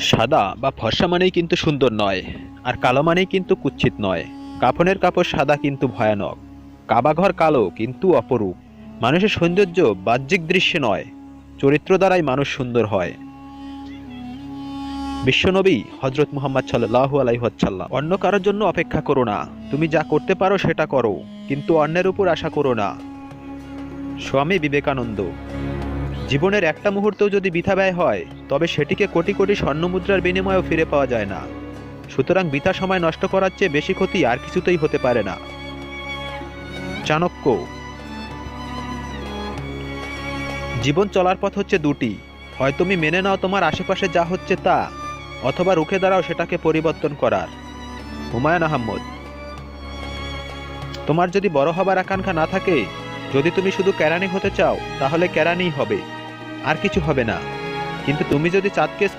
সাদা বা ফর্সা মানেই কিন্তু সুন্দর নয়, আর কালো মানেই কিন্তু কুৎসিত নয়। কাফনের কাপড় সাদা কিন্তু ভয়ানক, কাবাঘর কালো কিন্তু অপরূপ। মানুষের সৌন্দর্য বাহ্যিক দৃশ্যে নয়, চরিত্র দ্বারাই মানুষ সুন্দর হয়। বিশ্বনবী হজরত মুহাম্মদ সাল্লাল্লাহু আলাইহি ওয়াসাল্লাম, অন্য কারোর জন্য অপেক্ষা করো না, তুমি যা করতে পারো সেটা করো, কিন্তু অন্যের উপর আশা করো না। স্বামী বিবেকানন্দ, জীবনের একটা মুহূর্তও যদি বৃথা ব্যয় হয়, তবে সেটিকে কোটি কোটি স্বর্ণমুদ্রার বিনিময়েও ফিরে পাওয়া যায় না। সুতরাং বৃথা সময় নষ্ট করার চেয়ে বেশি ক্ষতি আর কিছুতেই হতে পারে না। চাণক্য, জীবন চলার পথ হচ্ছে দুটি, হয় তুমি মেনে নাও তোমার আশেপাশে যা হচ্ছে তা, অথবা রুখে দাঁড়াও সেটাকে পরিবর্তন করার। হুমায়ুন আহমদ, তোমার যদি বড় হবার আকাঙ্ক্ষা না থাকে, যদি তুমি শুধু কেরানি হতে চাও, তাহলে কেরানিই হবে, আর কিছু হবে না। কিন্তু তুমি যদি চাঁদকে